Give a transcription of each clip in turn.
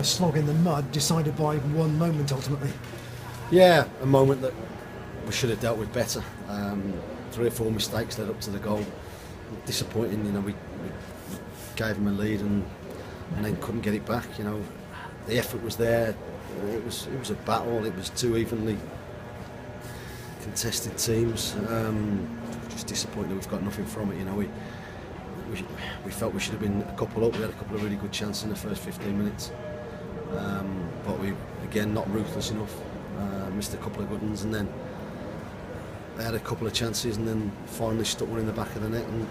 A slog in the mud decided by one moment ultimately. Yeah, a moment that we should have dealt with better. 3 or 4 mistakes led up to the goal. Disappointing, we gave them a lead and then couldn't get it back. The effort was there. It was a battle. It was 2 evenly contested teams. Just disappointed we've got nothing from it. We felt we should have been a couple up. We had a couple of really good chances in the first 15 minutes, but we again not ruthless enough. Missed a couple of good ones, and then they had a couple of chances, and then finally stuck one in the back of the net, and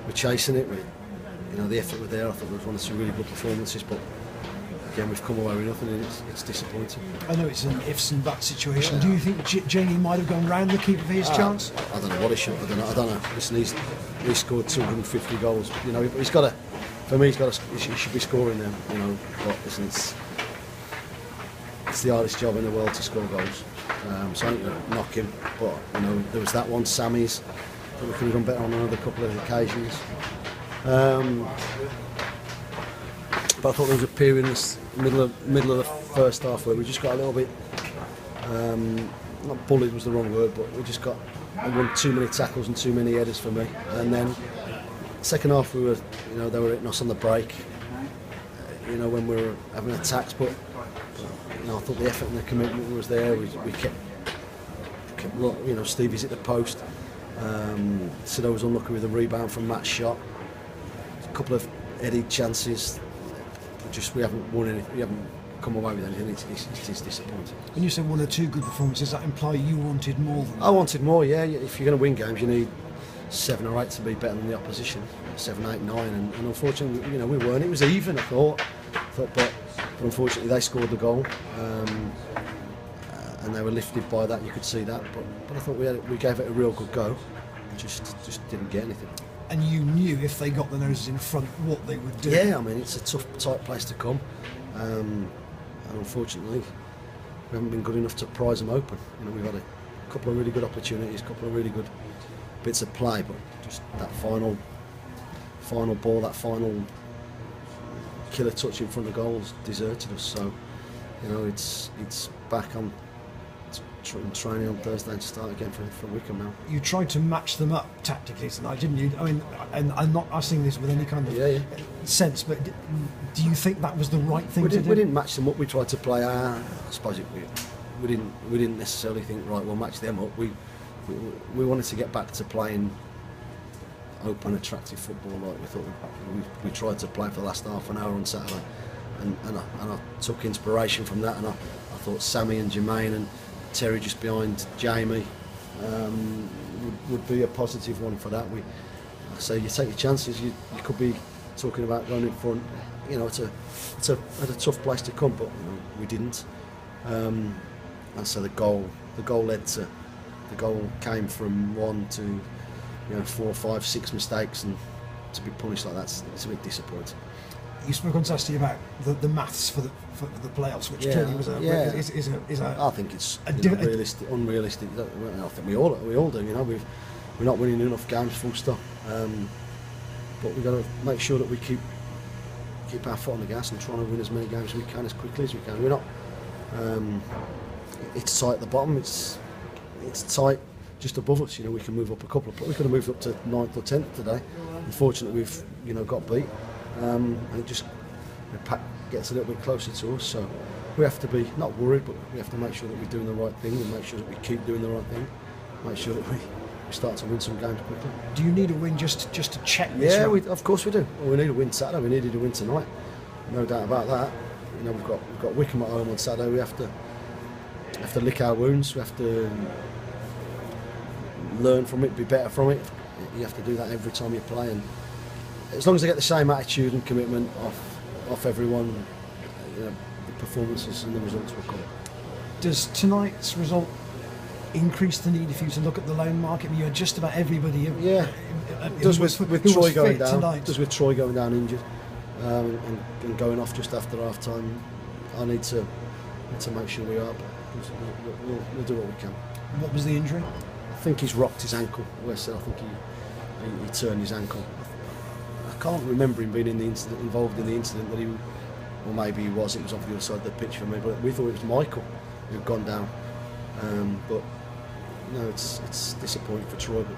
we're chasing it. The effort was there. I thought there was 1 or 2 really good performances, but again we've come away with nothing, and it's disappointing. I know it's an ifs and buts situation. Yeah. Do you think Jamie might have gone round the keeper for his chance? I don't know what he should. I don't know. Listen, he's scored 250 goals. He's got to. For me, he should be scoring them. But listen, it's the hardest job in the world to score goals. So I ain't going to knock him. But there was that one, Sammy's. I think we could have done better on another couple of occasions. But I thought there was a period in the middle of the first half where we just got a little bit, not bullied was the wrong word, but we just got won too many tackles and too many headers for me. And then second half they were hitting us on the break, when we were having attacks. But I thought the effort and the commitment was there. We kept Stevie's hit the post. Sido was unlucky with a rebound from Matt's shot. A couple of headed chances. We haven't won anything. We haven't come away with anything. It's disappointing. When you say 1 or 2 good performances, that imply you wanted more than that? I wanted more. Yeah. If you're going to win games, you need 7 or 8 to be better than the opposition. 7, 8, 9, and unfortunately, we weren't. It was even. I thought, but unfortunately they scored the goal, and they were lifted by that. You could see that. But I thought we gave it a real good go. Just didn't get anything. And you knew if they got the noses in front what they would do. Yeah, I mean it's a tough, tight place to come, and unfortunately we haven't been good enough to prize them open. We've had a couple of really good opportunities, a couple of really good bits of play, but just that final ball, that final killer touch in front of goals deserted us. So it's back on training on Thursday and start again for Wickham now. You tried to match them up tactically tonight, didn't you? I mean, and I'm not asking this with any kind of sense, but do you think that was the right thing to do? We didn't match them up. We tried to play I suppose we didn't necessarily think, right, we'll match them up. We wanted to get back to playing open, attractive football like we thought we tried to play for the last half an hour on Saturday, and I took inspiration from that, and I thought Sammy and Jermaine and Terry just behind Jamie would be a positive one for that. So you take your chances. You could be talking about going in front. It's a tough place to come, but we didn't. And so the goal came from 1 to 4, 5, 6 mistakes, and to be punished like that, it's a bit disappointing. You spoke on Saturday about the maths for the playoffs, which clearly was is a. I think it's unrealistic. I think we all do. We're not winning enough games, full stop. But we've got to make sure that we keep our foot on the gas and trying to win as many games as we can, as quickly as we can. We're not. It's tight at the bottom. It's tight just above us. We can move up a couple of. We could have moved up to 9th or 10th today. Unfortunately, we've got beat. And it just gets a little bit closer to us, so we have to be not worried, but we have to make sure that we're doing the right thing, and make sure that we keep doing the right thing, make sure that we start to win some games quickly. Do you need a win just to check this? Yeah, of course we do. Well, we need a win Saturday. We needed a win tonight, no doubt about that. We've got Wickham at home on Saturday. We have to lick our wounds. We have to learn from it, be better from it. You have to do that every time you play, and as long as they get the same attitude and commitment off everyone, the performances and the results will come. Does tonight's result increase the need for you to look at the loan market? I mean, you're just about everybody. Yeah, does with Troy going down. Tonight. Does with Troy going down injured and going off just after half time. I need to make sure we are. We'll do what we can. What was the injury? I think he's rocked his ankle. I think he turned his ankle. I can't remember him being involved in the incident that or maybe it was off the other side of the pitch for me. But we thought it was Michael who'd gone down. But no, it's disappointing for Troy. But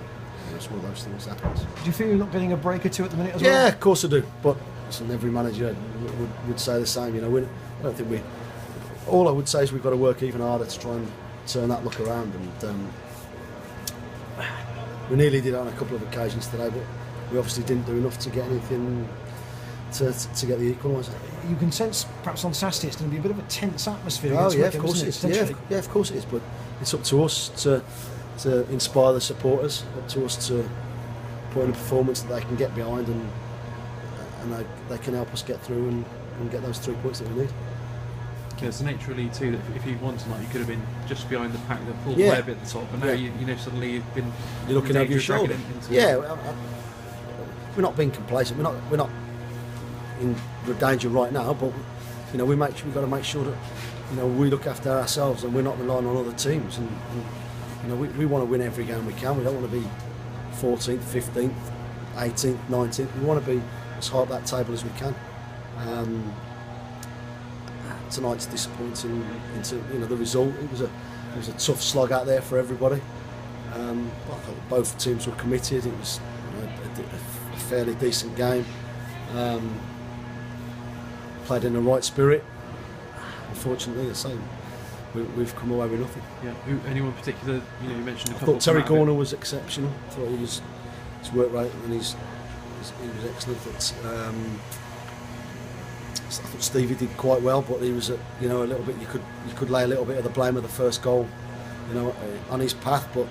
it's one of those things that happens. Do you feel you're not getting a break or two at the minute as well? Yeah, of course I do. But listen, every manager would say the same. I don't think we. All I would say is we've got to work even harder to try and turn that look around. And we nearly did it on a couple of occasions today, but we obviously didn't do enough to get anything to get the equaliser. You can sense perhaps on Saturday it's going to be a bit of a tense atmosphere. Oh yeah, of Wickham, course it is. Yeah, of course it is. But it's up to us to inspire the supporters. Up to us to put in a performance that they can get behind, and they can help us get through and get those 3 points that we need. Yeah, it's the nature of League Two that if you wanted, like, you could have been just behind the pack, the full play a bit at the top, but now you know suddenly you've been. You're looking over your shoulder. We're not being complacent. We're not in danger right now, but we've got to make sure that we look after ourselves and we're not relying on other teams. And we want to win every game we can. We don't want to be 14th, 15th, 18th, 19th. We want to be as high up that table as we can. Tonight's disappointing into the result. It was a tough slog out there for everybody. But I thought both teams were committed. It was a fairly decent game. Played in the right spirit. Unfortunately, the same. We've come away with nothing. Yeah. Anyone particular? You mentioned a I couple. thought Terry Gorner was exceptional. I thought his work rate and he was excellent. I thought Stevie did quite well, but he was a little bit. You could lay a little bit of the blame of the first goal, on his path. But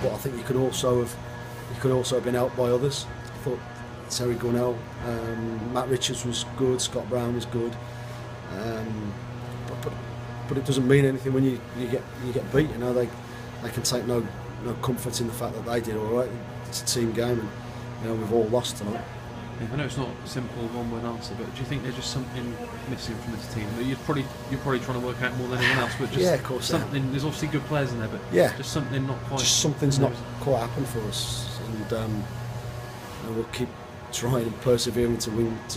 I think you could also have been helped by others. I thought Terry Gornell, Matt Richards was good, Scott Brown was good, but it doesn't mean anything when you get beat. They can take no comfort in the fact that they did all right. It's a team game, and we've all lost tonight. Yeah, I know it's not a simple one-word answer, but do you think there's just something missing from this team that you're probably trying to work out more than anyone else? But just of course something. There's obviously good players in there, but just something not quite. Just something's not quite happened for us, and we'll keep trying and persevering to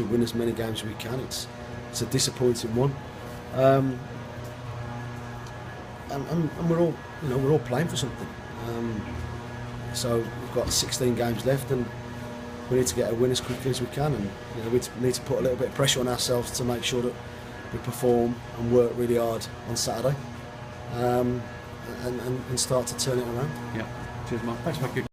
win as many games as we can. It's a disappointing one, and we're all playing for something. So we've got 16 games left, and we need to get a win as quickly as we can, and we need to put a little bit of pressure on ourselves to make sure that we perform and work really hard on Saturday, and start to turn it around. Yeah. Cheers, Mark. Thanks, Mark.